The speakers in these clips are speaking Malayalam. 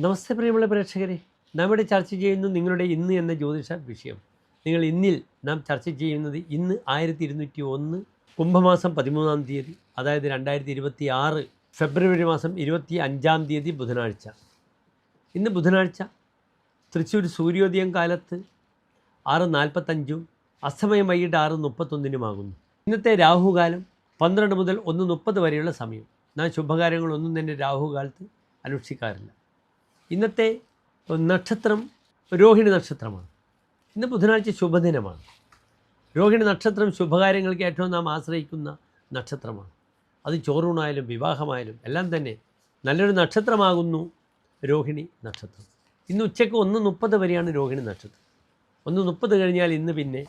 നമസ്തേ പ്രിയമുള്ള പ്രേക്ഷകരെ, നാം ഇവിടെ ചർച്ച ചെയ്യുന്നു നിങ്ങളുടെ ഇന്ന് എന്ന ജ്യോതിഷ വിഷയം. ഇന്നിൽ നാം ചർച്ച ചെയ്യുന്നത് ഇന്ന് 1201 കുംഭമാസം 13-ാം തീയതി, അതായത് 2026 ഫെബ്രുവരി മാസം 25-ാം തീയതി ബുധനാഴ്ച. ഇന്ന് ബുധനാഴ്ച തൃശ്ശൂർ സൂര്യോദയം കാലത്ത് 6:45 അസ്തമയം വൈകിട്ട് 6:31 ഇന്നത്തെ രാഹുകാലം 12 മുതൽ 1:30 വരെയുള്ള സമയം. നാം ശുഭകാര്യങ്ങളൊന്നും തന്നെ രാഹുകാലത്ത് അനുഷ്ഠിക്കാറില്ല. ഇന്നത്തെ നക്ഷത്രം രോഹിണി നക്ഷത്രമാണ്. ഇന്ന് ബുധനാഴ്ച ശുഭദിനമാണ്. രോഹിണി നക്ഷത്രം ശുഭകാര്യങ്ങൾക്ക് ഏറ്റവും നാം ആശ്രയിക്കുന്ന നക്ഷത്രമാണ്. അത് ചോറൂണായാലും വിവാഹമായാലും എല്ലാം തന്നെ നല്ലൊരു നക്ഷത്രമാകുന്നു രോഹിണി നക്ഷത്രം. ഇന്ന് ഉച്ചയ്ക്ക് 1:30 വരെയാണ് രോഹിണി നക്ഷത്രം. 1:30 കഴിഞ്ഞാൽ ഇന്ന് പിന്നെ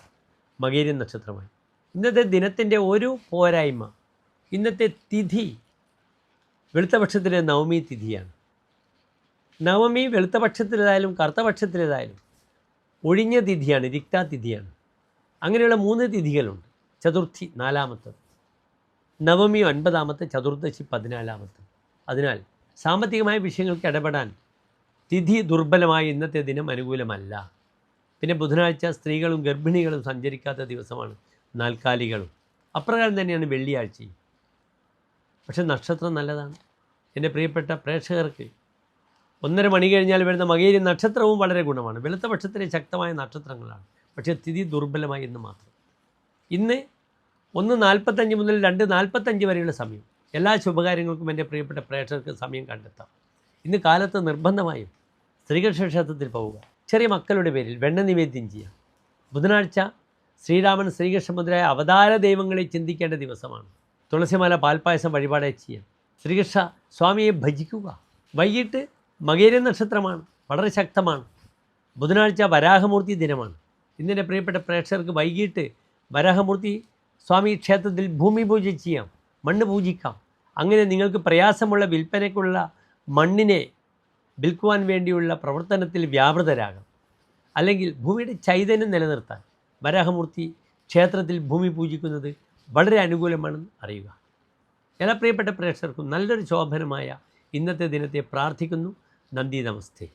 മകേരൻ നക്ഷത്രമായി. ഇന്നത്തെ ദിനത്തിൻ്റെ ഒരു പോരായ്മ, ഇന്നത്തെ തിഥി വെളുത്തപക്ഷത്തിലെ നവമി തിഥിയാണ്. നവമി വെളുത്തപക്ഷത്തിലേതായാലും കറുത്തപക്ഷത്തിലേതായാലും ഒഴിഞ്ഞ തിഥിയാണ്, രിക്താ തിഥിയാണ്. അങ്ങനെയുള്ള 3 തിഥികളുണ്ട്. ചതുർത്ഥി 4-ാമത്തത്, നവമി 9-ാമത്തെ, ചതുർദശി 14-ാമത്തെ. അതിനാൽ സാമ്പത്തികമായ വിഷയങ്ങൾക്ക് ഇടപെടാൻ തിഥി ദുർബലമായ ഇന്നത്തെ ദിനം അനുകൂലമല്ല. പിന്നെ ബുധനാഴ്ച സ്ത്രീകളും ഗർഭിണികളും സഞ്ചരിക്കാത്ത ദിവസമാണ്, നാൽക്കാലികളും. അപ്രകാരം തന്നെയാണ് വെള്ളിയാഴ്ചയും. പക്ഷെ നക്ഷത്രം നല്ലതാണ്. എൻ്റെ പ്രിയപ്പെട്ട പ്രേക്ഷകർക്ക് 1:30 മണി കഴിഞ്ഞാൽ വരുന്ന മകേരി നക്ഷത്രവും വളരെ ഗുണമാണ്. വെളുത്ത പക്ഷത്തിലെ ശക്തമായ നക്ഷത്രങ്ങളാണ്. പക്ഷേ തിഥി ദുർബലമായി എന്ന് മാത്രം. ഇന്ന് 1:45 മുതൽ 2:45 വരെയുള്ള സമയം. എല്ലാ ശുഭകാര്യങ്ങൾക്കും എൻ്റെ പ്രിയപ്പെട്ട പ്രേക്ഷകർക്ക് സമയം കണ്ടെത്താം. ഇന്ന് കാലത്ത് നിർബന്ധമായും ശ്രീകൃഷ്ണ ക്ഷേത്രത്തിൽ പോവുക. ചെറിയ മക്കളുടെ പേരിൽ വെണ്ണ നിവേദ്യം ചെയ്യാം. ബുധനാഴ്ച ശ്രീരാമൻ ശ്രീകൃഷ്ണ മുതലായ അവതാര ദൈവങ്ങളെ ചിന്തിക്കേണ്ട ദിവസമാണ്. തുളസിമാല പാൽപ്പായസം വഴിപാടായി ചെയ്യാം. ശ്രീകൃഷ്ണ സ്വാമിയെ ഭജിക്കുക. വൈകിട്ട് മകേരൻ നക്ഷത്രമാണ്, വളരെ ശക്തമാണ്. ബുധനാഴ്ച വരാഹമൂർത്തി ദിനമാണ്. ഇന്നെൻ്റെ പ്രിയപ്പെട്ട പ്രേക്ഷകർക്ക് വൈകിട്ട് വരാഹമൂർത്തി സ്വാമി ക്ഷേത്രത്തിൽ ഭൂമി പൂജ ചെയ്യാം, മണ്ണ് പൂജിക്കാം. അങ്ങനെ നിങ്ങൾക്ക് പ്രയാസമുള്ള വിൽപ്പനയ്ക്കുള്ള മണ്ണിനെ വിൽക്കുവാൻ വേണ്ടിയുള്ള പ്രവർത്തനത്തിൽ വ്യാപൃതരാകാം. അല്ലെങ്കിൽ ഭൂമിയുടെ ചൈതന്യം നിലനിർത്താൻ വരാഹമൂർത്തി ക്ഷേത്രത്തിൽ ഭൂമി പൂജിക്കുന്നത് വളരെ അനുകൂലമാണെന്ന് അറിയുക. എല്ലാ പ്രിയപ്പെട്ട പ്രേക്ഷകർക്കും നല്ലൊരു ശോഭനമായ ഇന്നത്തെ ദിനത്തെ പ്രാർത്ഥിക്കുന്നു. നന്ദി, നമസ്തേ.